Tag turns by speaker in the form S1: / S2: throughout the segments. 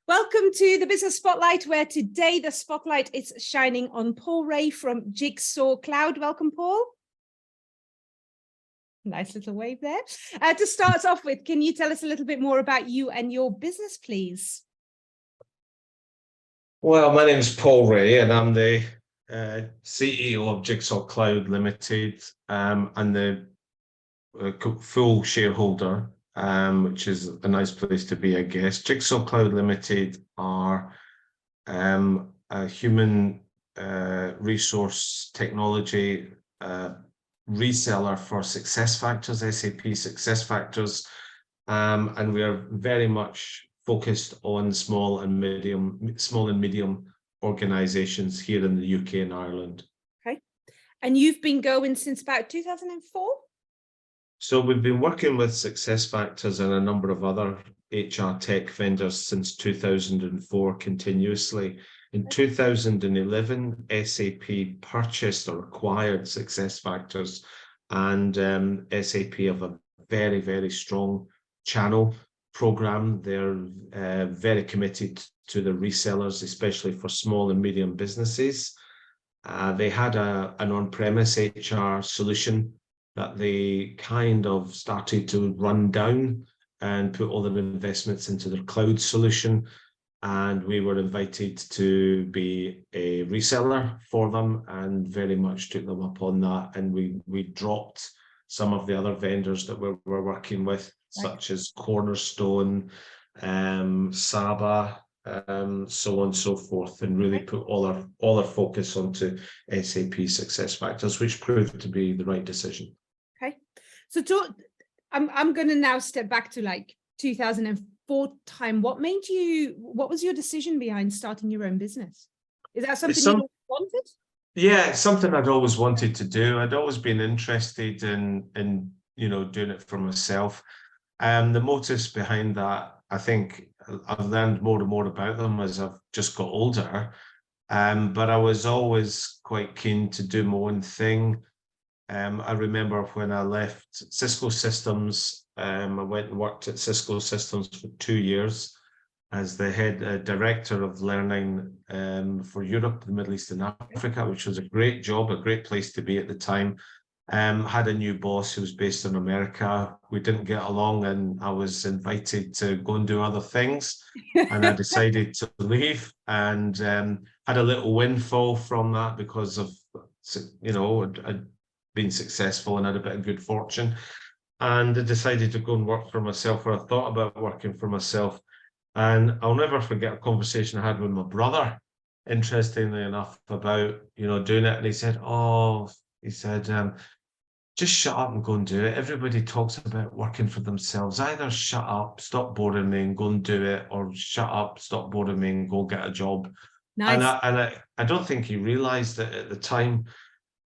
S1: Welcome to the Business Spotlight, where today the spotlight is shining on Paul Rae from Jigsaw Cloud. Welcome, Paul. Nice little wave there. To start us off with, can you tell us a little bit more about you and your business, please?
S2: Well, my name is Paul Rae, and I'm the CEO of Jigsaw Cloud Limited, and the full shareholder, which is a nice place to be, I guess. Jigsaw Cloud Limited are a human resource technology reseller for SuccessFactors, SAP SuccessFactors, and we are very much focused on small and medium organizations here in the UK and Ireland.
S1: Okay, and you've been going since about 2004?
S2: So we've been working with SuccessFactors and a number of other HR tech vendors since 2004 continuously. In 2011, SAP purchased or acquired SuccessFactors, and SAP have a very, very strong channel program. They're very committed to the resellers, especially for small and medium businesses. They had an on-premise HR solution that they kind of started to run down and put all their investments into their cloud solution. And we were invited to be a reseller for them and very much took them up on that. And we dropped some of the other vendors that we're working with, such as Cornerstone, Saba, so on and so forth, and really put all our focus onto SAP SuccessFactors, which proved to be the right decision.
S1: Okay, so I'm going to now step back to like 2004 time. What was your decision behind starting your own business? Is that something you wanted?
S2: Yeah, it's something I'd always wanted to do. I'd always been interested in doing it for myself. The motives behind that, I think I've learned more and more about them as I've just got older. But I was always quite keen to do my own thing. I remember when I left Cisco Systems, I went and worked at Cisco Systems for 2 years as the head director of learning for Europe, the Middle East and Africa, which was a great job, a great place to be at the time. Had a new boss who was based in America. We didn't get along and I was invited to go and do other things. And I decided to leave and had a little windfall from that because of, I'd been successful and had a bit of good fortune. And I decided to go and work for myself, or I thought about working for myself. And I'll never forget a conversation I had with my brother, interestingly enough, about, doing it. And he said, just shut up and go and do it. Everybody talks about working for themselves. Either shut up, stop boring me and go and do it, or shut up, stop boring me and go get a job. Nice. And I don't think he realized it at the time.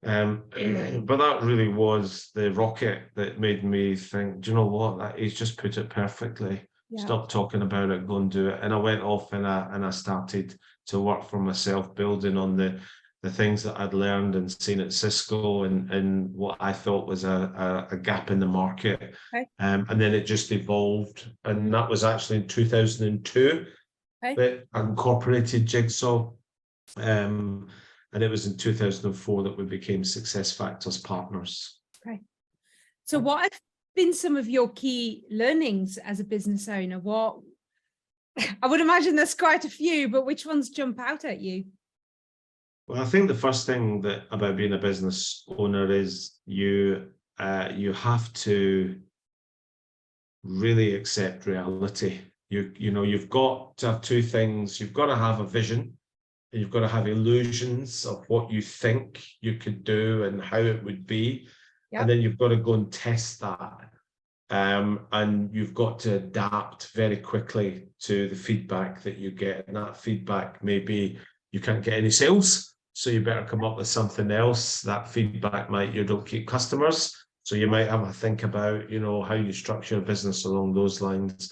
S2: But that really was the rocket that made me think, do you know what? He's just put it perfectly. Yeah. Stop talking about it, go and do it. And I went off and I started to work for myself, building on the things that I'd learned and seen at Cisco and what I thought was a gap in the market. Okay. And then it just evolved. And that was actually in 2002 that I incorporated Jigsaw. And it was in 2004 that we became SuccessFactors partners. Okay.
S1: So what have been some of your key learnings as a business owner? I would imagine there's quite a few, but which ones jump out at you?
S2: Well, I think the first thing about being a business owner is you have to really accept reality. You've got to have two things. You've got to have a vision. And you've got to have illusions of what you think you could do and how it would be. Yep. And then you've got to go and test that. And you've got to adapt very quickly to the feedback that you get. And that feedback may be you can't get any sales, so you better come up with something else. That feedback you don't keep customers. So you might have a think about, how you structure a business along those lines.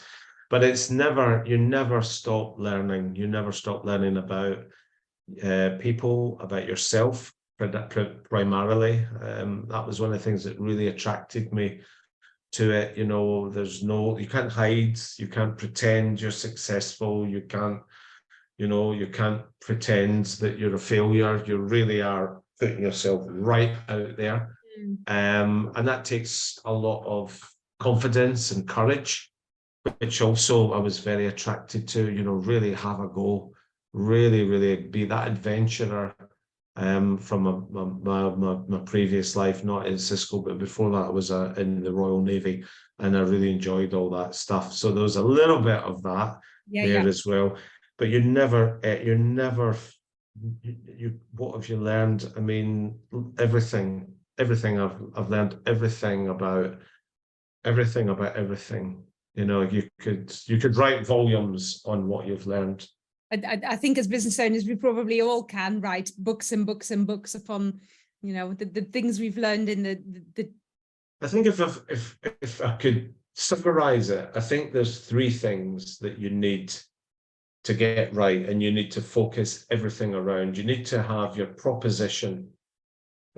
S2: But you never stop learning. You never stop learning about people, about yourself primarily. That was one of the things that really attracted me to it. You know, you can't hide, you can't pretend you're successful, you can't pretend that you're a failure. You really are putting yourself right out there. And that takes a lot of confidence and courage, which also I was very attracted to. You know, really have a go, really be that adventurer. From my previous life, not in Cisco, but before that I was in the Royal Navy, and I really enjoyed all that stuff. So there was a little bit of that there as well. But you what have you learned? I mean, everything I've learned everything about everything. You know, you could write volumes on what you've learned.
S1: I think as business owners, we probably all can write books and books and books upon, you know, the things we've learned in the.
S2: I think if I could summarize it, I think there's three things that you need to get right, and you need to focus everything around. You need to have your proposition.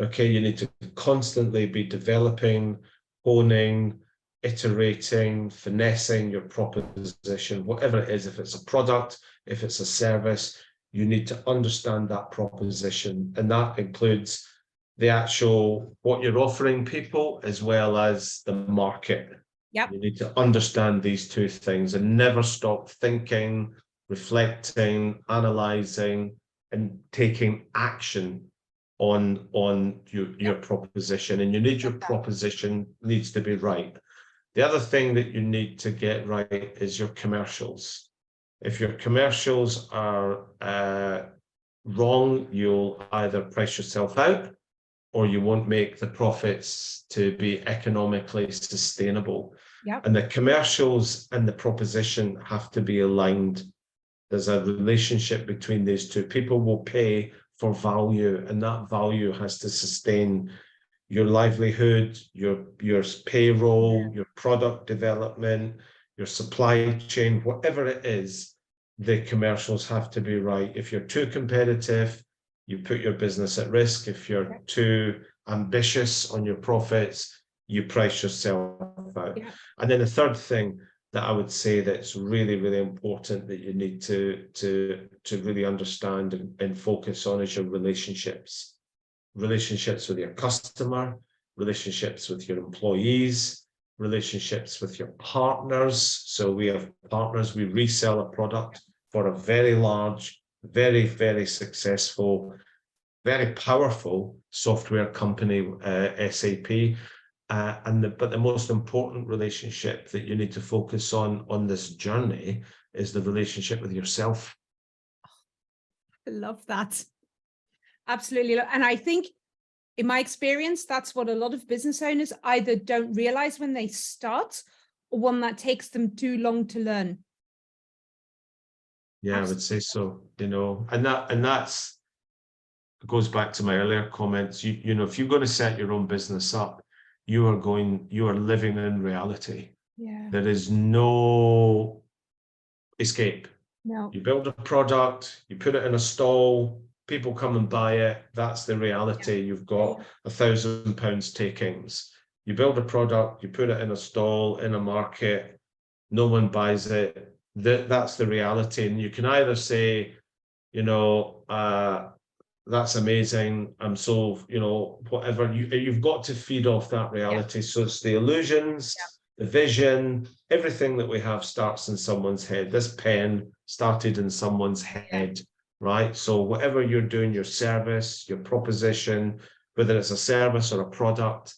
S2: Okay, you need to constantly be developing, honing, iterating, finessing your proposition, whatever it is. If it's a product, if it's a service, you need to understand that proposition, and that includes the actual what you're offering people as well as the market.
S1: Yep.
S2: You need to understand these two things and never stop thinking, reflecting, analyzing, and taking action on your proposition. And you need your proposition needs to be right. The other thing that you need to get right is your commercials. If your commercials are wrong, you'll either price yourself out, or you won't make the profits to be economically sustainable.
S1: Yep.
S2: And the commercials and the proposition have to be aligned. There's a relationship between these two. People will pay for value, and that value has to sustain your livelihood, your payroll, your product development, your supply chain, whatever it is, the commercials have to be right. If you're too competitive, you put your business at risk. If you're too ambitious on your profits, you price yourself out.
S1: Yeah.
S2: And then the third thing that I would say that's really important that you need to really understand and focus on is your relationships. Relationships with your customer, relationships with your employees, relationships with your partners. So we have partners, we resell a product for a very large, very successful, very powerful software company, SAP. But the most important relationship that you need to focus on this journey is the relationship with yourself.
S1: I love that. Absolutely. And I think in my experience, that's what a lot of business owners either don't realize when they start, or one that takes them too long to learn.
S2: Yeah, absolutely. I would say so, you know, and that's goes back to my earlier comments. You know, if you're going to set your own business up, you are living in reality.
S1: Yeah.
S2: There is no escape.
S1: No.
S2: You build a product, you put it in a stall, people come and buy it. That's the reality. Yeah. You've got £1,000 takings. You build a product, you put it in a stall, in a market, no one buys it. That's the reality. And you can either say, you know, that's amazing, I'm so, you know, whatever, you've got to feed off that reality. Yeah. So it's the illusions, the vision, everything that we have starts in someone's head. This pen started in someone's head, right? So whatever you're doing, your service, your proposition, whether it's a service or a product,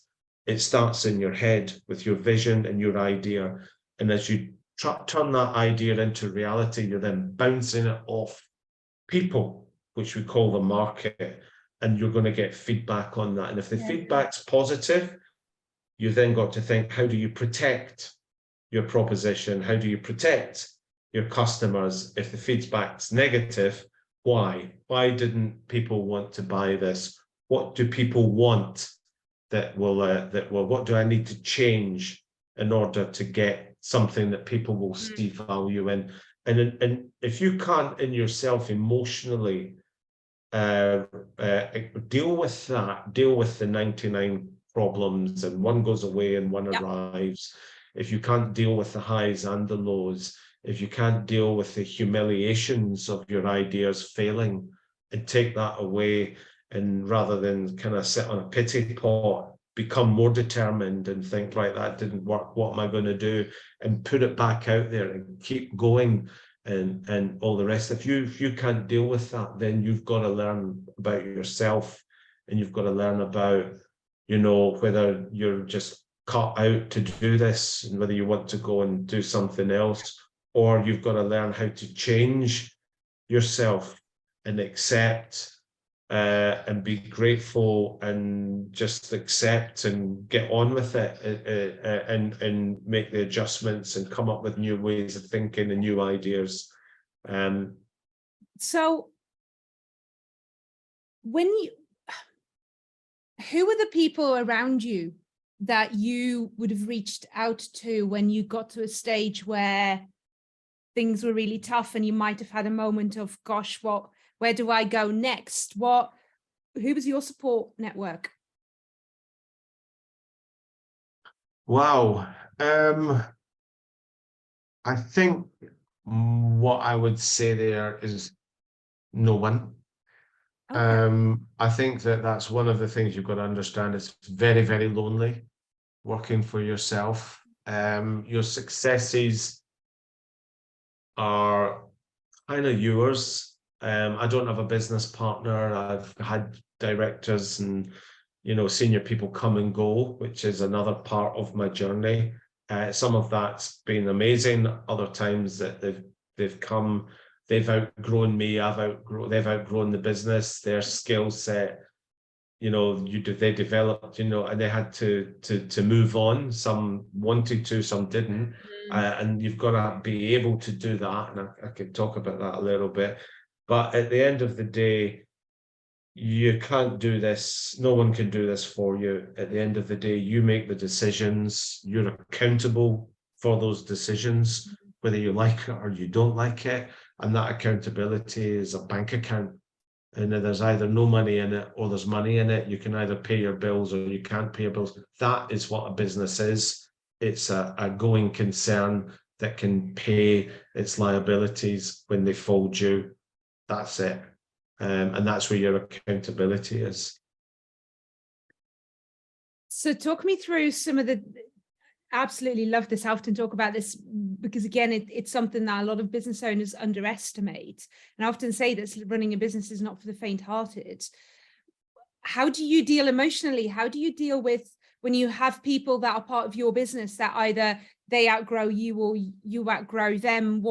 S2: it starts in your head with your vision and your idea. And as you turn that idea into reality, you're then bouncing it off people, which we call the market, and you're going to get feedback on that. And if the feedback's positive, you then got to think, how do you protect your proposition? How do you protect your customers? If the feedback's negative, why? Why didn't people want to buy this? What do people want that will, what do I need to change in order to get something that people will see value in? And if you can't in yourself emotionally deal with that, deal with the 99 problems, and one goes away and one
S1: Yep.
S2: arrives, if you can't deal with the highs and the lows, if you can't deal with the humiliations of your ideas failing and take that away, and rather than kind of sit on a pity pot, become more determined and think, right, that didn't work, what am I going to do? And put it back out there and keep going, and all the rest. If you can't deal with that, then you've got to learn about yourself, and you've got to learn about, you know, whether you're just cut out to do this and whether you want to go and do something else, or you've got to learn how to change yourself and accept and be grateful and just accept and get on with it, and make the adjustments and come up with new ways of thinking and new ideas.
S1: So when you, who are the people around you that you would have reached out to when you got to a stage where things were really tough and you might have had a moment of, gosh, where do I go next? Who was your support network?
S2: Wow. I think what I would say there is no one. Okay. I think that's one of the things you've got to understand. It's very, very lonely working for yourself. Your successes are kind of yours. I don't have a business partner. I've had directors and, you know, senior people come and go, which is another part of my journey. Some of that's been amazing. Other times that they've come, they've outgrown me. They've outgrown the business, their skill set. You know, they developed, you know, and they had to move on. Some wanted to, some didn't. And you've got to be able to do that. And I could talk about that a little bit. But at the end of the day, you can't do this. No one can do this for you. At the end of the day, you make the decisions. You're accountable for those decisions, whether you like it or you don't like it. And that accountability is a bank account. And there's either no money in it or there's money in it. You can either pay your bills or you can't pay your bills. That is what a business is. It's a going concern that can pay its liabilities when they fall due. That's it. And that's where your accountability is.
S1: So talk me through some of the, absolutely love this. I often talk about this because, again, it's something that a lot of business owners underestimate. And I often say that running a business is not for the faint-hearted. How do you deal emotionally? How do you deal with when you have people that are part of your business that either they outgrow you or you outgrow them?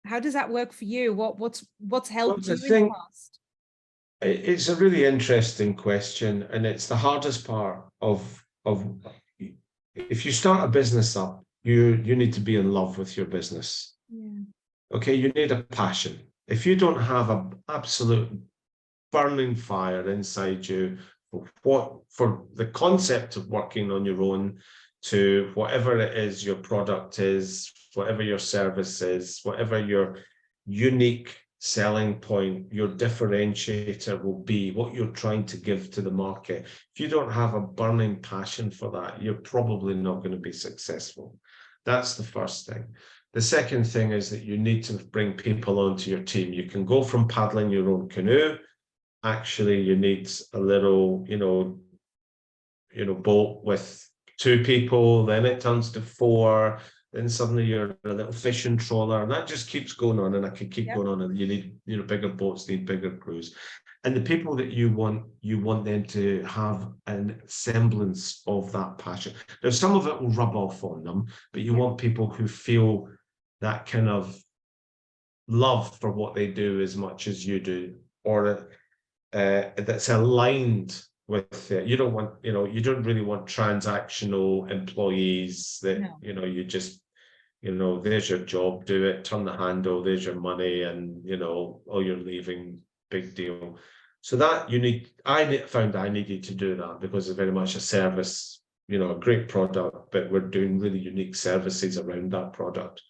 S1: How does that work for you? What's helped you in the past?
S2: It's a really interesting question, and it's the hardest part of if you start a business up, you need to be in love with your business. Yeah. Okay, you need a passion. If you don't have an absolute burning fire inside you for the concept of working on your own, to whatever it is your product is, whatever your service is, whatever your unique selling point, your differentiator will be, what you're trying to give to the market. If you don't have a burning passion for that, you're probably not going to be successful. That's the first thing. The second thing is that you need to bring people onto your team. You can go from paddling your own canoe. Actually, you need a little, boat with 2 people, then it turns to 4, then suddenly you're a little fishing trawler, and that just keeps going on, and I could keep going on, and you need, bigger boats, need bigger crews. And the people that you want them to have a semblance of that passion. Now, some of it will rub off on them, but you want people who feel that kind of love for what they do as much as you do, or that's aligned with it. You don't want, you don't really want transactional employees that, you just, there's your job, do it, turn the handle, there's your money, and, oh, you're leaving, big deal. So that I found I needed to do that because it's very much a service, a great product, but we're doing really unique services around that product.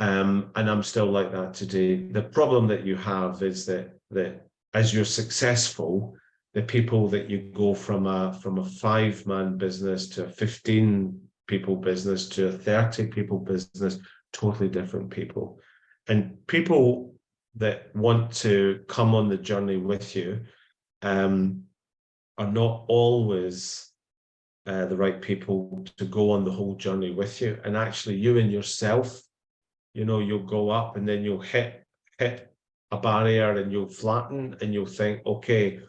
S2: And I'm still like that today. The problem that you have is that as you're successful, the people that you go from a 5-man business to a 15 people business to a 30 people business, totally different people. And people that want to come on the journey with you are not always the right people to go on the whole journey with you. And actually you and yourself, you know, you'll go up and then you'll hit a barrier and you'll flatten and you'll think, okay,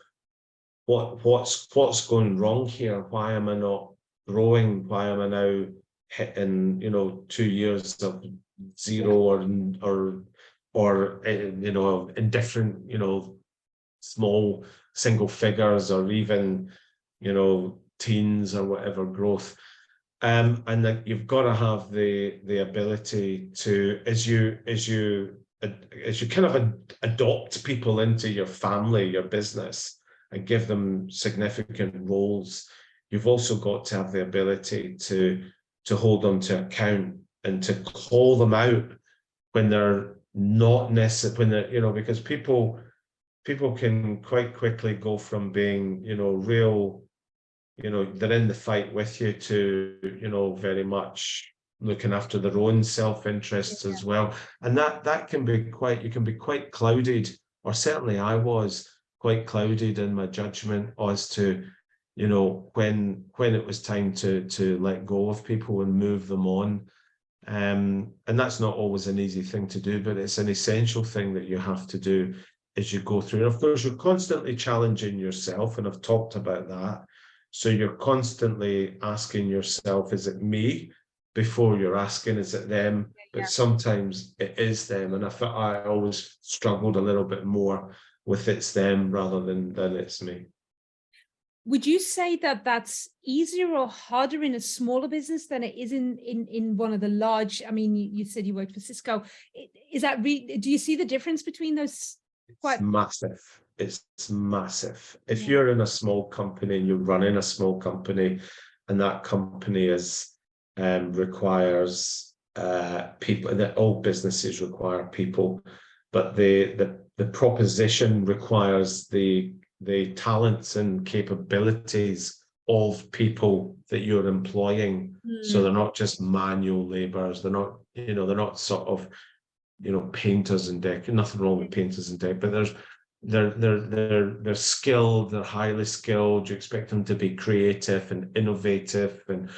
S2: what's going wrong here? Why am I not growing? Why am I now hitting, you know, 2 years of zero or you know, in different, you know, small single figures or even, you know, teens or whatever growth. And that you've got to have the ability to, as you kind of adopt people into your family, your business, and give them significant roles, you've also got to have the ability to hold them to account and to call them out when they're not necessarily, when they're, you know, because people can quite quickly go from being, you know, real, you know, they're in the fight with you to, you know, very much looking after their own self-interests as well. And that can be quite, you can be quite clouded, or certainly I was quite clouded in my judgment as to, you know, when it was time to let go of people and move them on. And that's not always an easy thing to do, but it's an essential thing that you have to do as you go through. And of course, you're constantly challenging yourself, and I've talked about that. So you're constantly asking yourself, is it me? Before you're asking, is it them? But sometimes it is them. And I always struggled a little bit more with it's them rather than it's me.
S1: Would you say that that's easier or harder in a smaller business than it is in one of the large? I mean, you said you worked for Cisco. Is that do you see the difference between those?
S2: It's massive. It's massive. If you're in a small company and you're running a small company, and that company is requires people, that all businesses require people, but the proposition requires the talents and capabilities of people that you're employing. So they're not just manual laborers. They're not, you know, they're not sort of, you know, painters and deck. Nothing wrong with painters and deck, but they're skilled. They're highly skilled. You expect them to be creative and innovative and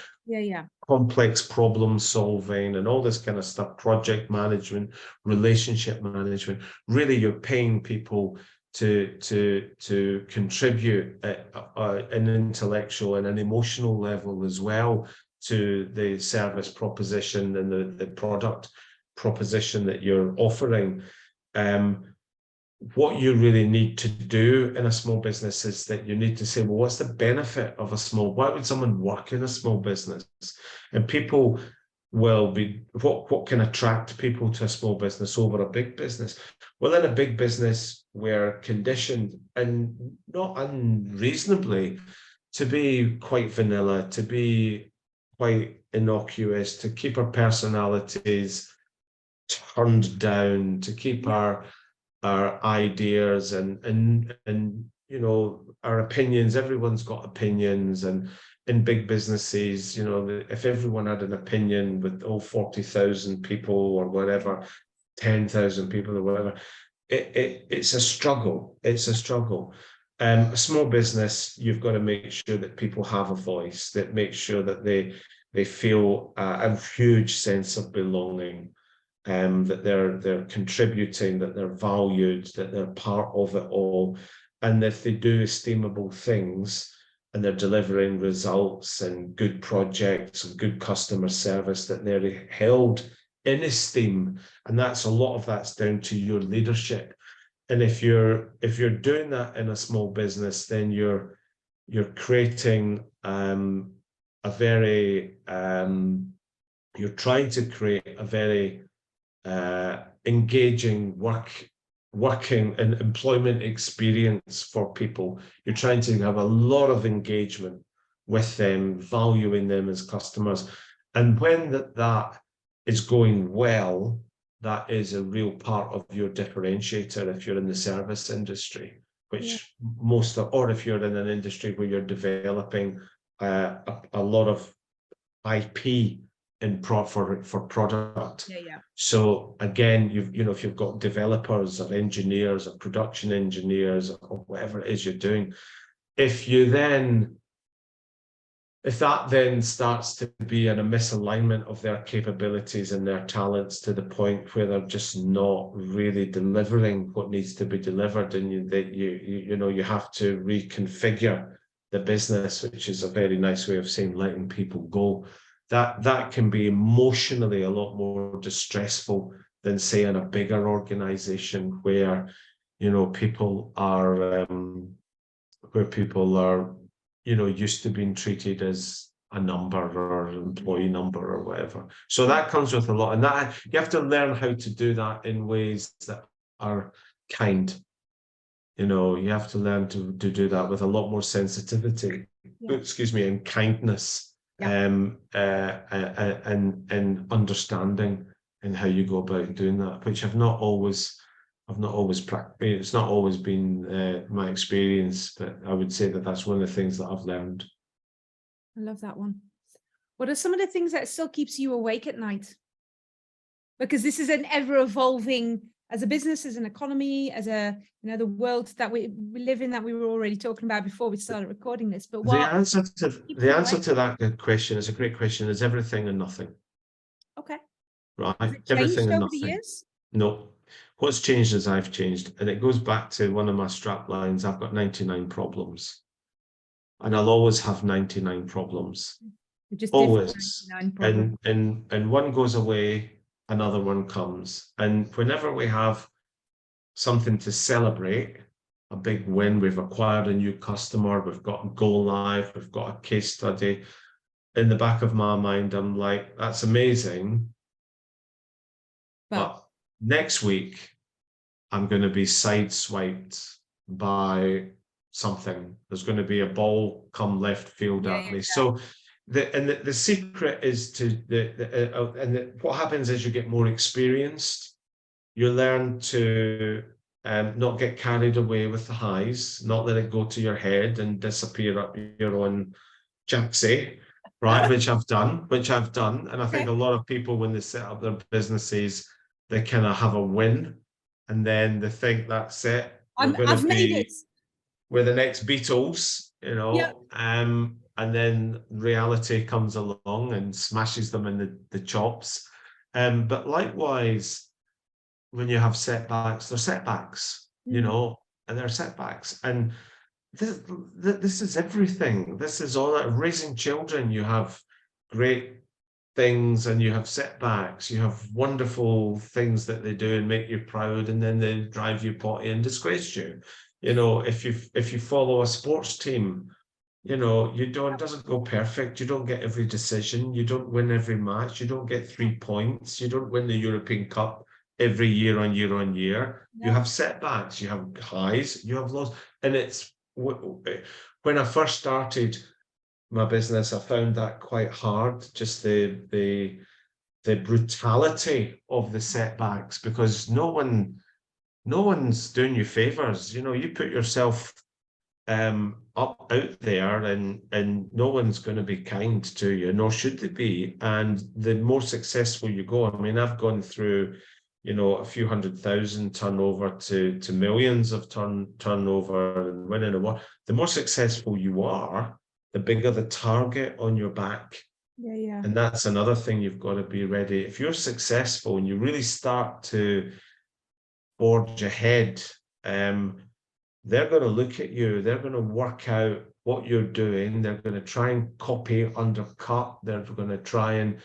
S2: complex problem solving and all this kind of stuff. Project management, relationship management. Really, you're paying people to contribute at an intellectual and an emotional level as well to the service proposition and the product proposition that you're offering. What you really need to do in a small business is that you need to say, well, what's the benefit of a small, why would someone work in a small business? And people will be, what can attract people to a small business over a big business? Well, in a big business, we're conditioned, and not unreasonably, to be quite vanilla, to be quite innocuous, to keep our personalities turned down, to keep our ideas and you know, our opinions. Everyone's got opinions, and in big businesses, you know, if everyone had an opinion with 40,000 people or whatever, 10,000 people or whatever, it's a struggle. It's a struggle. A small business, you've got to make sure that people have a voice, that make sure that they feel a huge sense of belonging. That they're contributing, that they're valued, that they're part of it all, and if they do esteemable things and they're delivering results and good projects and good customer service, that they're held in esteem. And that's a lot of that's down to your leadership. And if you're doing that in a small business, then you're creating a very you're trying to create a very engaging working and employment experience for people. You're trying to have a lot of engagement with them, valuing them as customers. And when that is going well, that is a real part of your differentiator if you're in the service industry. which most of, or if you're in an industry where you're developing a lot of IP for product. So again, if you've got developers or engineers or production engineers or whatever it is you're doing, if that then starts to be in a misalignment of their capabilities and their talents to the point where they're just not really delivering what needs to be delivered, and you have to reconfigure the business, which is a very nice way of saying letting people go. That can be emotionally a lot more distressful than, say, in a bigger organization where people are used to being treated as a number or an employee number or whatever. So that comes with a lot, and that you have to learn how to do that in ways that are kind. You have to learn to do that with a lot more sensitivity, and kindness, and understanding in how you go about doing that, which it's not always been my experience, but I would say that that's one of the things that I've learned.
S1: I love that one. What are some of the things that still keeps you awake at night? Because this is an ever evolving, as a business, as an economy, as the world that we live in, that we were already talking about before we started recording this. But
S2: the answer to that question is a great question. Is everything and nothing.
S1: Okay.
S2: Right.
S1: Has it
S2: Everything
S1: changed
S2: and
S1: over the
S2: nothing.
S1: years?
S2: No. What's changed is I've changed, and it goes back to one of my strap lines. I've got 99 problems, and I'll always have 99 problems.
S1: Just
S2: always.
S1: 99 problems.
S2: And one goes away, another one comes. And whenever we have something to celebrate, a big win, we've acquired a new customer, we've got a go live, we've got a case study, in the back of my mind, I'm like, that's amazing. But next week, I'm going to be sideswiped by something. There's going to be a ball come left field at me. So the secret is what happens is you get more experienced. You learn to not get carried away with the highs, not let it go to your head and disappear up your own jacksie, right? which I've done. And I think a lot of people, when they set up their businesses, they kind of have a win, and then they think that's it. We're the next Beatles, and then reality comes along and smashes them in the chops. But likewise, when you have setbacks, they're setbacks, and they're setbacks. And this is everything. This is all that. Raising children, you have great things and you have setbacks. You have wonderful things that they do and make you proud, and then they drive you potty and disgrace you. If you follow a sports team, it doesn't go perfect. You don't get every decision. You don't win every match. You don't get 3 points. You don't win the European Cup every year on year. You have setbacks. You have highs. You have lows. And it's when I first started my business, I found that quite hard. Just the brutality of the setbacks, because no one's doing you favors. You put yourself out there, and no one's going to be kind to you, nor should they be. And the more successful you go, I mean, I've gone through a few 100,000 turnover to millions of turnover and winning a war. The more successful you are, the bigger the target on your back. And that's another thing you've got to be ready. If you're successful and you really start to forge ahead, they're going to look at you. They're going to work out what you're doing. They're going to try and copy, undercut. They're going to try and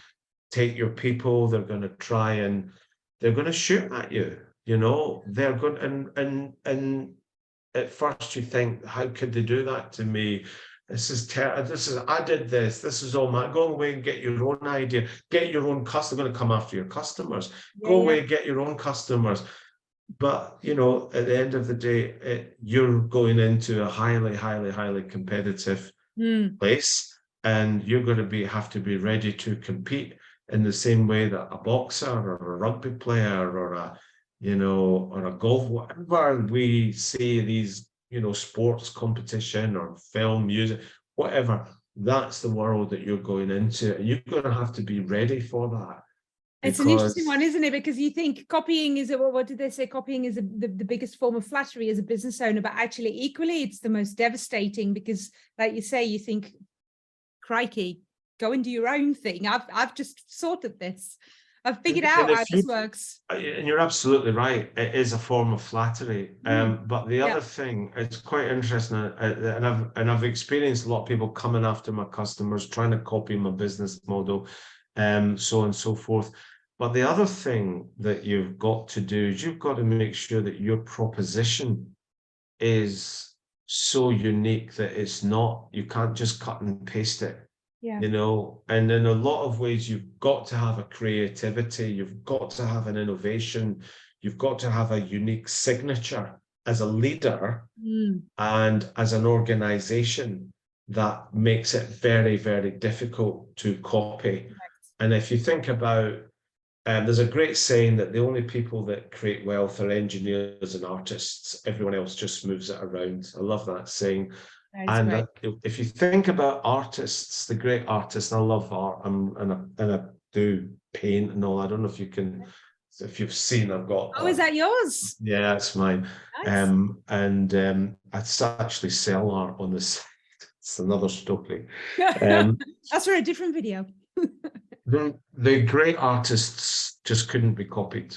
S2: take your people. They're going to shoot at you. They're going and at first you think, how could they do that to me? I did this. This is all my. Go away and get your own idea. Get your own customer. They're going to come after your customers. Go away and get your own customers. But at the end of the day, you're going into a highly, highly, highly competitive place, and you're going to have to be ready to compete in the same way that a boxer or a rugby player or a golf, whatever we see these you know, sports competition or film, music, whatever. That's the world that you're going into, and you're going to have to be ready for that.
S1: It's an interesting one, isn't it? Because you think copying is, what did they say? Copying is the biggest form of flattery as a business owner, but actually equally it's the most devastating, because like you say, you think, crikey, go and do your own thing. I've just sorted this. I've figured out how this works.
S2: And you're absolutely right. It is a form of flattery. But the other thing, it's quite interesting, and I've experienced a lot of people coming after my customers, trying to copy my business model, so on and so forth. But the other thing that you've got to do is you've got to make sure that your proposition is so unique that it's not, you can't just cut and paste it.
S1: Yeah.
S2: You know, and in a lot of ways, you've got to have a creativity, you've got to have an innovation, you've got to have a unique signature as a leader and as an organization that makes it very, very difficult to copy. Right. And if you think about, there's a great saying that the only people that create wealth are engineers and artists. Everyone else just moves it around. I love that saying. And if you think about artists, the great artists, I love art, and I do paint and all. I don't know if you can, if you've seen, I've got.
S1: Oh, is that yours?
S2: Yeah, it's mine. Nice. I actually sell art on the side. It's another story.
S1: That's for a different video.
S2: The great artists just couldn't be copied.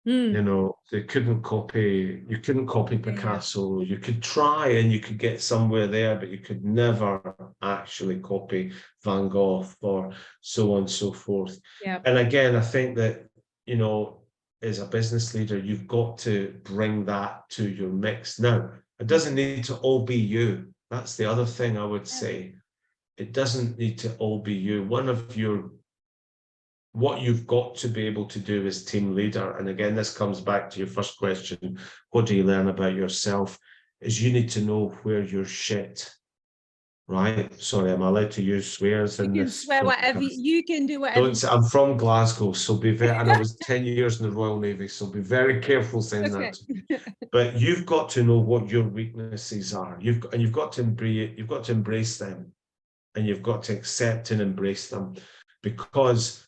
S2: You know, they couldn't copy, you couldn't copy Picasso. You could try and you could get somewhere there, but you could never actually copy Van Gogh or so on and so forth. Yeah. And again, I think that, you know, as a business leader, you've got to bring that to your mix. Now, it doesn't need to all be you. That's the other thing I would say. It doesn't need to all be you. What you've got to be able to do as team leader, and again, this comes back to your first question, what do you learn about yourself, is you need to know where you're shit, right? Sorry, am I allowed to use swears in this?
S1: You can swear whatever, you can do whatever.
S2: Don't say, I'm from Glasgow, so be very, and I was 10 years in the Royal Navy, so be very careful saying that. But you've got to know what your weaknesses are. You've got to embrace them, and you've got to accept and embrace them, because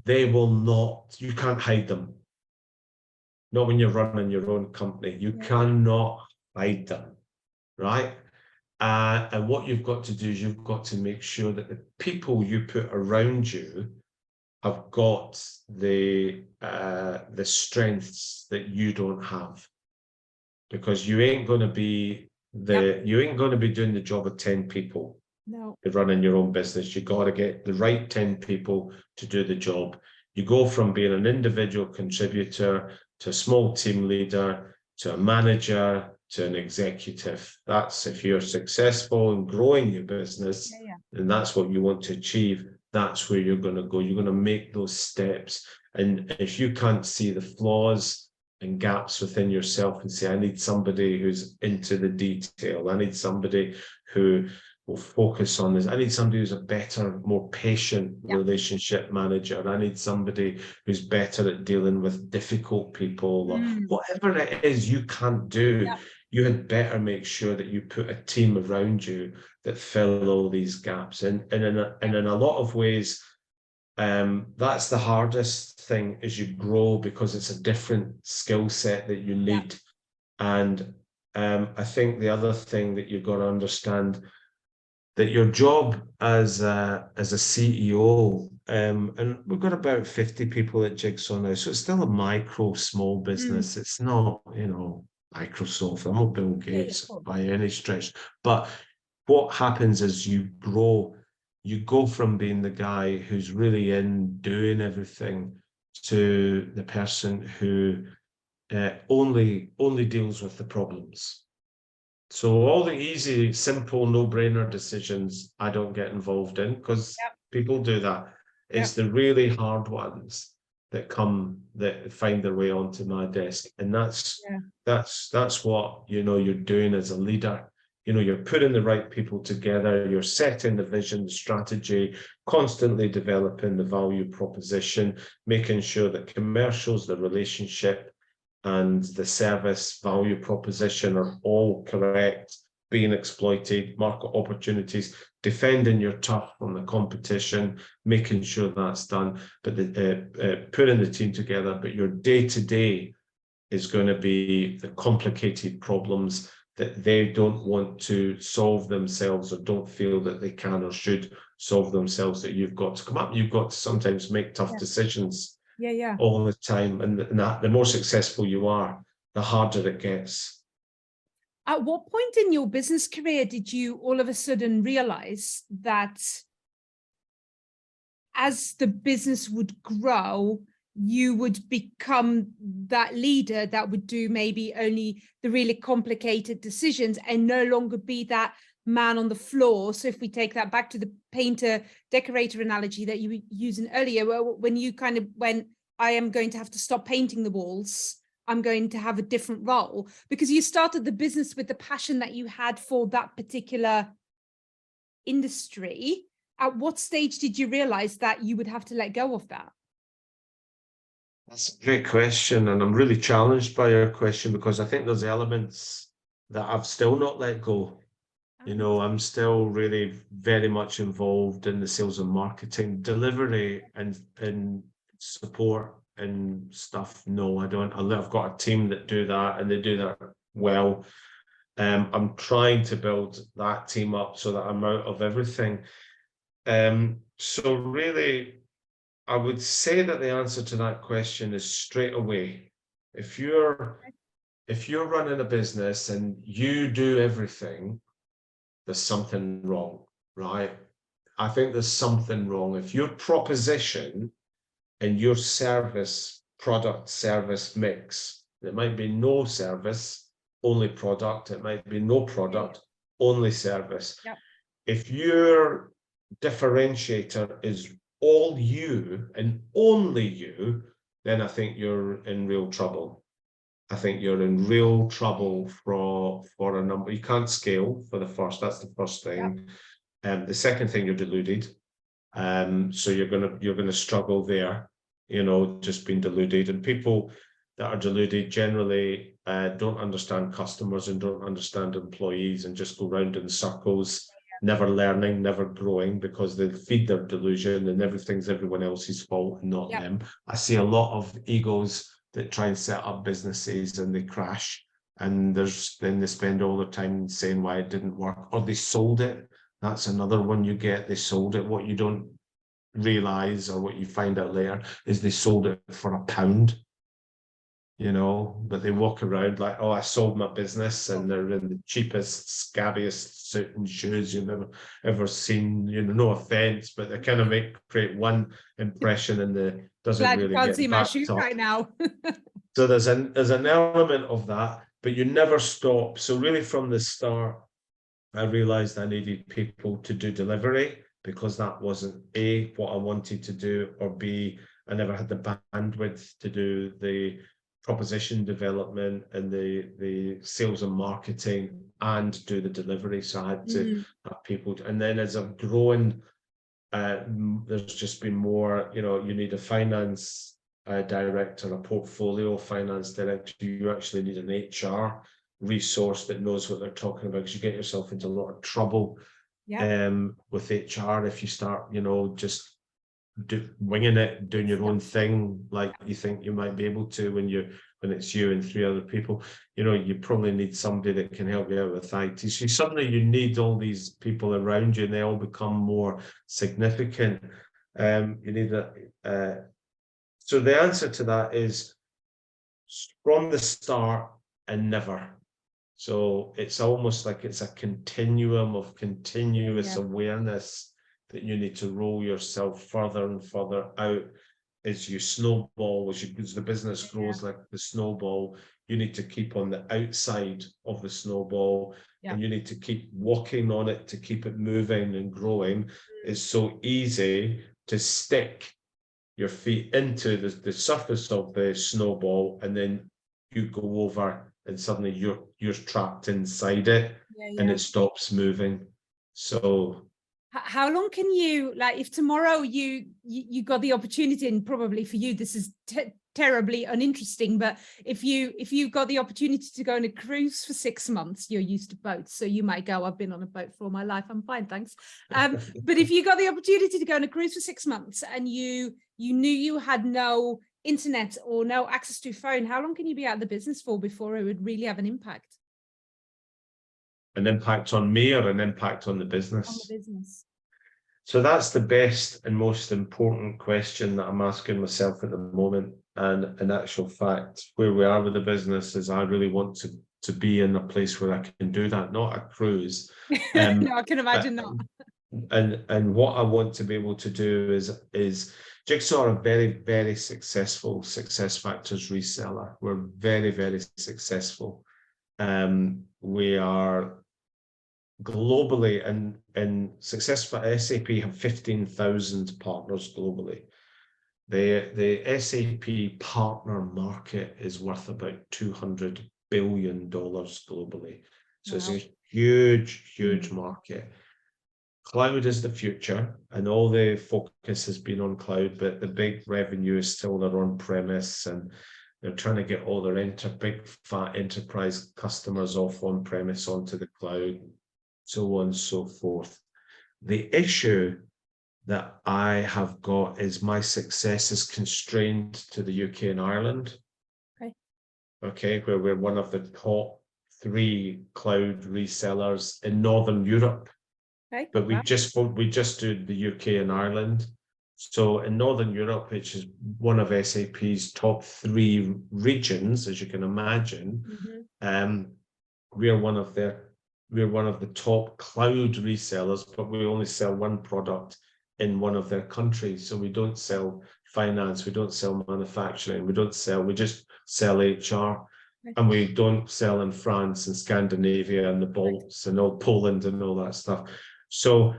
S2: they will not, you can't hide them. Not when you're running your own company. You cannot hide them, right? And what you've got to do is you've got to make sure that the people you put around you have got the strengths that you don't have. Because you ain't going to be doing the job of 10 people. No. You're running your own business. You got to get the right 10 people to do the job. You go from being an individual contributor to a small team leader to a manager to an executive. That's if you're successful in growing your business, and that's what you want to achieve. That's where you're going to go. You're going to make those steps. And if you can't see the flaws and gaps within yourself and say, I need somebody who's into the detail. I need somebody who will focus on this. I need somebody who's a better, more patient relationship manager. I need somebody who's better at dealing with difficult people, or whatever it is you can't do. You had better make sure that you put a team around you that fill all these gaps. And in a lot of ways, that's the hardest thing as you grow, because it's a different skill set that you need. And I think the other thing that you've got to understand, that your job as a CEO, and we've got about 50 people at Jigsaw now, so it's still a micro, small business. It's not, you know, Microsoft. I'm not Bill Gates by any stretch. But what happens is you grow. You go from being the guy who's really in doing everything to the person who only deals with the problems. So all the easy, simple, no-brainer decisions I don't get involved in, because people do that. It's the really hard ones that find their way onto my desk. And that's what, you know, you're doing as a leader. You know, you're putting the right people together, you're setting the vision, the strategy, constantly developing the value proposition, making sure that commercials, the relationship, and the service value proposition are all correct, being exploited, market opportunities, defending your turf from the competition, making sure that's done, but putting the team together, but your day-to-day is going to be the complicated problems that they don't want to solve themselves, or don't feel that they can or should solve themselves, that you've got to come up. You've got to sometimes make tough decisions all the time. And the more successful you are, the harder it gets.
S1: At what point in your business career did you all of a sudden realize that as the business would grow, you would become that leader that would do maybe only the really complicated decisions and no longer be that man on the floor? So if we take that back to the painter decorator analogy that you were using earlier, when you kind of went, I am going to have to stop painting the walls, I'm going to have a different role, because you started the business with the passion that you had for that particular industry. At what stage did you realize that you would have to let go of that?
S2: That's a great question, and I'm really challenged by your question, because I think there's elements that I've still not let go. You know, I'm still really very much involved in the sales and marketing, delivery and support and stuff. No, I don't. I've got a team that do that, and they do that well. I'm trying to build that team up so that I'm out of everything. So really, I would say that the answer to that question is straight away. If you're running a business and you do everything, there's something wrong, right? I think there's something wrong. If your proposition and your product service mix, it might be no service, only product. It might be no product, only service.
S1: Yep.
S2: If your differentiator is all you and only you, then I think you're in real trouble. I think you're in real trouble for a number. You can't scale for the first. That's the first thing. The second thing, you're deluded. So you're gonna struggle there. You know, just being deluded. And people that are deluded generally don't understand customers and don't understand employees, and just go round in circles, never learning, never growing, because they feed their delusion and everything's everyone else's fault and not them. I see a lot of egos that try and set up businesses and they crash, and then they spend all their time saying why it didn't work, or they sold it. That's another one you get. They sold it. What you don't realize, or what you find out later, is they sold it for £1, you know, but they walk around like, oh, I sold my business, and they're in the cheapest, scabbiest suit and shoes you've ever seen. You know, no offense, but they kind of create one impression, and the doesn't
S1: Glad
S2: really
S1: you can't
S2: get
S1: see my
S2: backed
S1: shoes
S2: up.
S1: right now.
S2: So there's an element of that, but you never stop. So really from the start, I realized I needed people to do delivery, because that wasn't A, what I wanted to do, or B, I never had the bandwidth to do the proposition development and the sales and marketing and do the delivery. So I had to have people. And then as I've grown, there's just been more, you know, you need a finance director, a portfolio finance director. You actually need an HR resource that knows what they're talking about, because you get yourself into a lot of trouble with HR if you start, you know, just winging it, doing your own thing like you think you might be able to when it's you and 3 other people. You know, you probably need somebody that can help you out with IT. So suddenly you need all these people around you, and they all become more significant. You need that. So the answer to that is from the start and never. So it's almost like it's a continuum of continuous awareness that you need to roll yourself further and further out as you snowball, as the business grows like the snowball. You need to keep on the outside of the snowball, and you need to keep walking on it to keep it moving and growing. It's so easy to stick your feet into the surface of the snowball, and then you go over and suddenly you're trapped inside it, and it stops moving. So
S1: how long can you, like, if tomorrow you got the opportunity, and probably for you this is terribly uninteresting, but if you've got the opportunity to go on a cruise for 6 months, you're used to boats, so you might go, I've been on a boat for all my life, I'm fine, thanks. But if you got the opportunity to go on a cruise for 6 months and you knew you had no internet or no access to a phone, how long can you be out of the business for before it would really have an impact?
S2: An impact on me or an impact on the business?
S1: On the business.
S2: So that's the best and most important question that I'm asking myself at the moment. And in actual fact, where we are with the business is I really want to be in a place where I can do that, not a cruise.
S1: No, I can imagine that.
S2: And what I want to be able to do is Jigsaw are a very, very successful SuccessFactors reseller. We're very, very successful. We are globally, and SAP have 15,000 partners globally. The SAP partner market is worth about $200 billion globally. So Wow. It's a huge, huge market. Cloud is the future, and all the focus has been on cloud, but the big revenue is still their on-premise, and they're trying to get all their big fat enterprise customers off on-premise onto the cloud, so on and so forth. The issue that I have got is my success is constrained to the UK and Ireland. Okay, where we're one of the top 3 cloud resellers in Northern Europe. But we just do the UK and Ireland. So in Northern Europe, which is one of SAP's top 3 regions, as you can imagine, we're one of the top cloud resellers, but we only sell one product in one of their countries. So we don't sell finance, we don't sell manufacturing, we just sell HR. And we don't sell in France and Scandinavia and the Balts and all Poland and all that stuff. So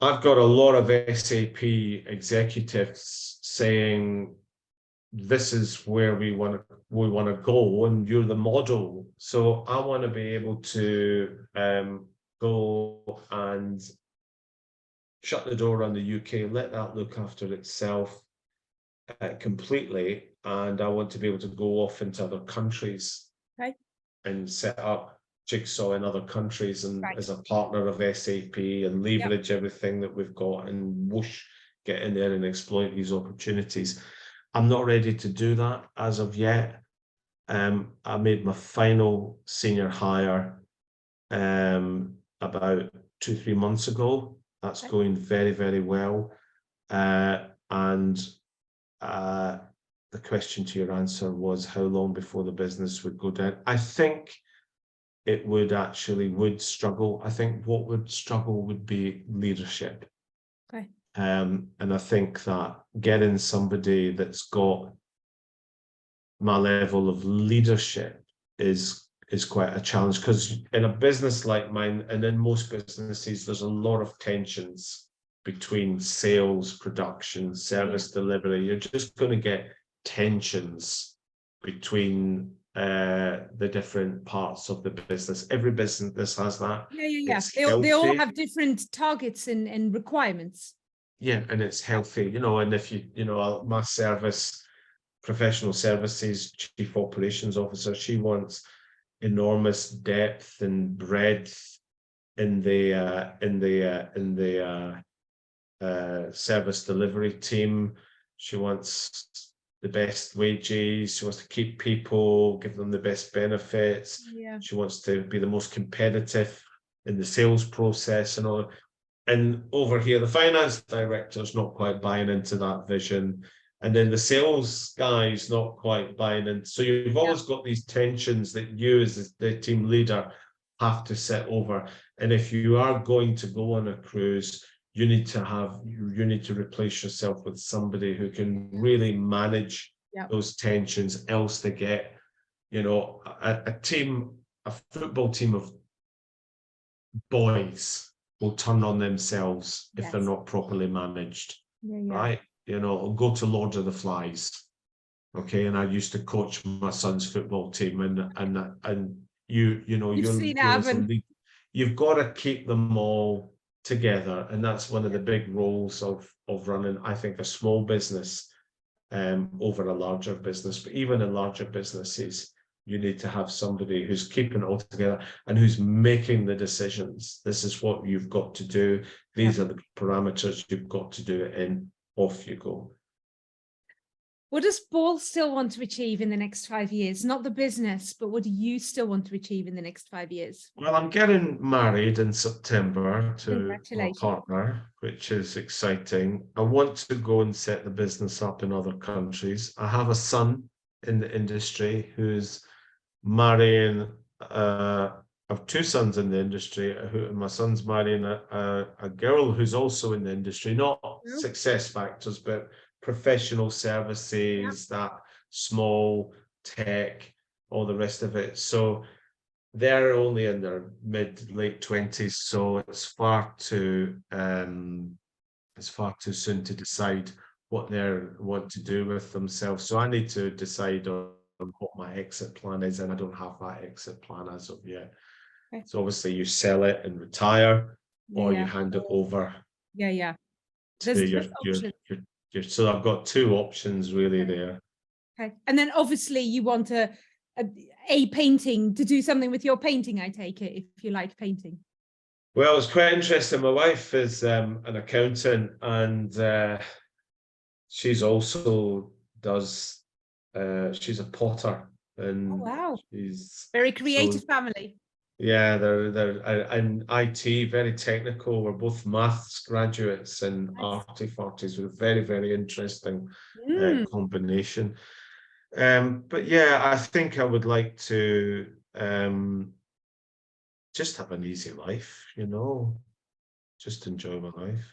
S2: I've got a lot of SAP executives saying, this is where we want to go, and you're the model. So I want to be able to go and shut the door on the UK, let that look after itself completely, and I want to be able to go off into other countries and set up Jigsaw in other countries and as a partner of SAP and leverage everything that we've got and whoosh, get in there and exploit these opportunities. I'm not ready to do that as of yet. I made my final senior hire about 2-3 months ago. That's going very, very well. And the question to your answer was how long before the business would go down. I think it would struggle. I think what would struggle would be leadership. And I think that getting somebody that's got my level of leadership is quite a challenge, because in a business like mine, and in most businesses, there's a lot of tensions between sales, production, service delivery. You're just going to get tensions between the different parts of the business. Every business has that.
S1: They all have different targets and requirements.
S2: Yeah, and it's healthy, and if my professional services chief operations officer, she wants enormous depth and breadth in the service delivery team. She wants the best wages. She wants to keep people, give them the best benefits. She wants to be the most competitive in the sales process and all. And over here, the finance director's not quite buying into that vision. And then the sales guy's not quite buying in. So you've always got these tensions that you as the team leader have to set over. And if you are going to go on a cruise, you need to replace yourself with somebody who can really manage those tensions, else they get, a football team of boys will turn on themselves if they're not properly managed, right? Go to Lord of the Flies, okay? And I used to coach my son's football team, and you've got to keep them all together, and that's one of the big roles of running, I think, a small business. over a larger business. But even in larger businesses, you need to have somebody who's keeping it all together and who's making the decisions. This is what you've got to do. These are the parameters you've got to do it in. Off you go.
S1: What does Paul still want to achieve in the next 5 years? Not the business, but what do you still want to achieve in the next 5 years?
S2: Well, I'm getting married in September to my
S1: Congratulations.
S2: partner, which is exciting. I want to go and set the business up in other countries. I have a son in the industry who's marrying, I have two sons in the industry. My son's marrying a girl who's also in the industry, not success factors, but professional services, that small tech, all the rest of it. So they're only in their late 20s, so it's far too soon to decide what they want to do with themselves. So I need to decide on what my exit plan is, and I don't have that exit plan as of yet. Okay. So obviously you sell it and retire, or you hand it over. So I've got two options really there.
S1: Okay. And then obviously you want a painting, to do something with your painting, I take it, if you like painting.
S2: Well, it's quite interesting. My wife is an accountant, and she's also does, she's a potter. And
S1: wow.
S2: She's
S1: very creative family.
S2: Yeah, they're in IT, very technical. We're both maths graduates and arty-farties with a very, very interesting combination. But yeah, I think I would like to just have an easy life, just enjoy my life.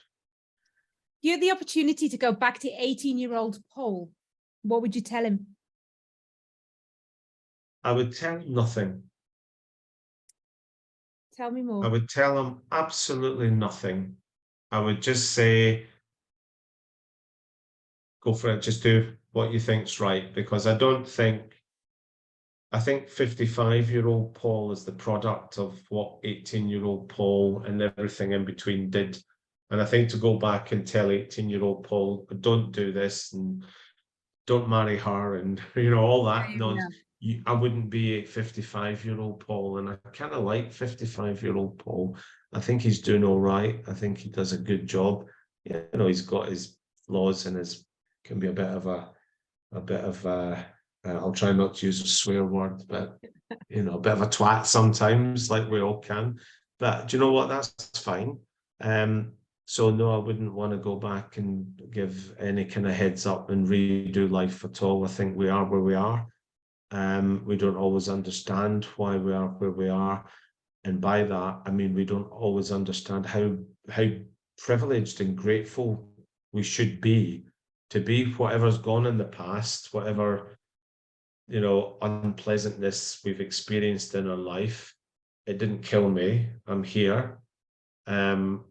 S1: You had the opportunity to go back to 18-year-old Paul. What would you tell him?
S2: I would tell him nothing.
S1: Tell me more.
S2: I would tell him absolutely nothing. I would just say, go for it, just do what you think's right, because I think 55-year-old Paul is the product of what 18-year-old Paul and everything in between did. And I think to go back and tell 18-year-old Paul, don't do this and don't marry her and, all that nonsense. I wouldn't be a 55-year-old Paul, and I kind of like 55-year-old Paul. I think he's doing all right. I think he does a good job. He's got his flaws and can be a bit of I'll try not to use a swear word, but a bit of a twat sometimes, like we all can. But do you know what? That's fine. So no, I wouldn't want to go back and give any kind of heads up and redo life at all. I think we are where we are. We don't always understand why we are where we are. And by that, I mean, we don't always understand how privileged and grateful we should be to be whatever's gone in the past, whatever, unpleasantness we've experienced in our life. It didn't kill me. I'm here. Do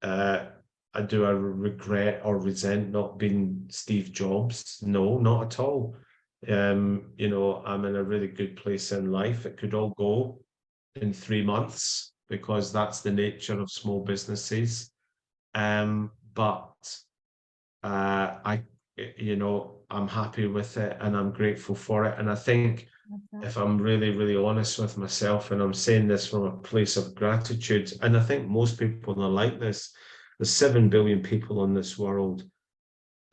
S2: I regret or resent not being Steve Jobs? No, not at all. I'm in a really good place in life. It could all go in 3 months because that's the nature of small businesses. But I'm happy with it and I'm grateful for it. And I think if I'm really, really honest with myself, and I'm saying this from a place of gratitude, and I think most people are like this, there's 7 billion people on this world,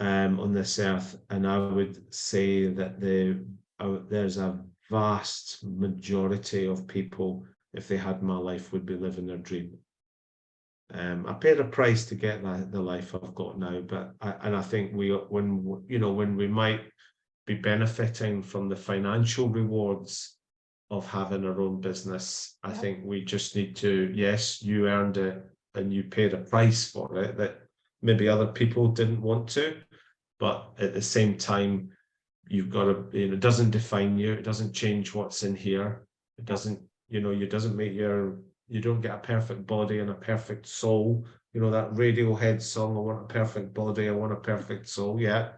S2: on this earth, and I would say that there's a vast majority of people, if they had my life, would be living their dream. I paid a price to get the life I've got now, but I think when we might be benefiting from the financial rewards of having our own business, I think we just need to, yes, you earned it and you paid a price for it that maybe other people didn't want to, but at the same time, you've got to, it doesn't define you, it doesn't change what's in here, it doesn't, you don't get a perfect body and a perfect soul. That Radiohead song, I want a perfect body, I want a perfect soul. Yeah.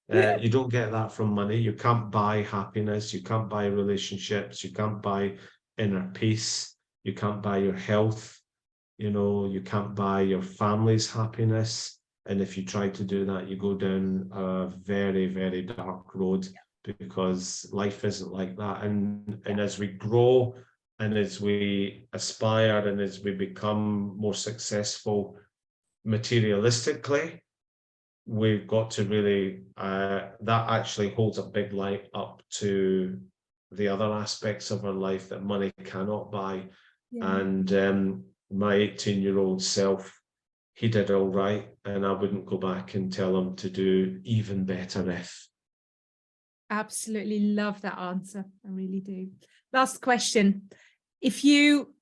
S2: You don't get that from money. You can't buy happiness. You can't buy relationships. You can't buy inner peace. You can't buy your health. You can't buy your family's happiness. And if you try to do that, you go down a very, very dark road, because life isn't like that. And as we grow and as we aspire and as we become more successful materialistically, we've got to really, that actually holds a big light up to the other aspects of our life that money cannot buy.
S1: Yeah.
S2: And my 18-year-old self, he did all right, and I wouldn't go back and tell him to do even better if.
S1: Absolutely love that answer. I really do. Last question. If you,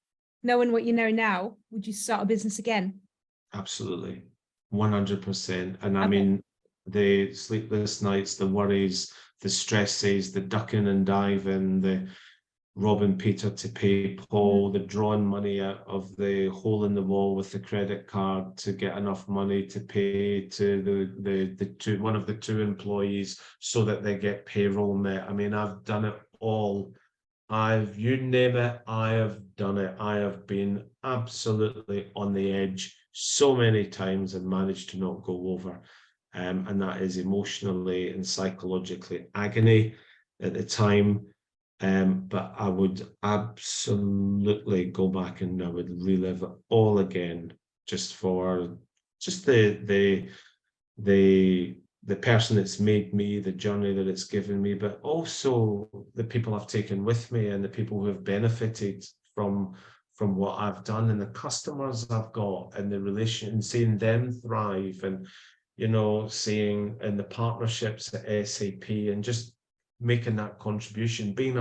S1: knowing what you know now, would you start a business again?
S2: Absolutely. 100%. And I
S1: Okay.
S2: mean, the sleepless nights, the worries, the stresses, the ducking and diving, the robbing Peter to pay Paul, the drawing money out of the hole in the wall with the credit card to get enough money to pay to the one of the two employees so that they get payroll met. I mean, I've done it all. You name it, I have done it. I have been absolutely on the edge so many times and managed to not go over. And that is emotionally and psychologically agony at the time. But I would absolutely go back and I would relive it all again, just for just the person that's made me, the journey that it's given me, but also the people I've taken with me and the people who have benefited from what I've done, and the customers I've got, and the relation, and seeing them thrive, and seeing in the partnerships at SAP and just making that contribution, being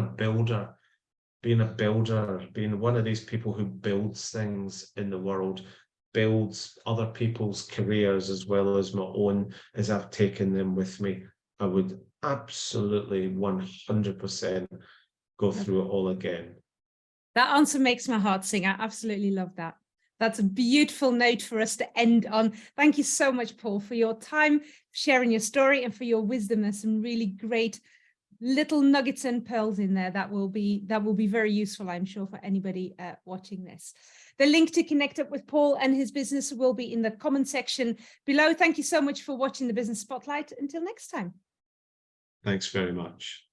S2: one of these people who builds things in the world, builds other people's careers as well as my own, as I've taken them with me. I would absolutely 100% go through it all again.
S1: That answer makes my heart sing. I absolutely love that. That's a beautiful note for us to end on. Thank you so much, Paul, for your time, sharing your story, and for your wisdom. There's some really great little nuggets and pearls in there that will be very useful, I'm sure, for anybody watching this. The link to connect up with Paul and his business will be in the comment section below. Thank you so much for watching the Business Spotlight. Until next time.
S2: Thanks very much.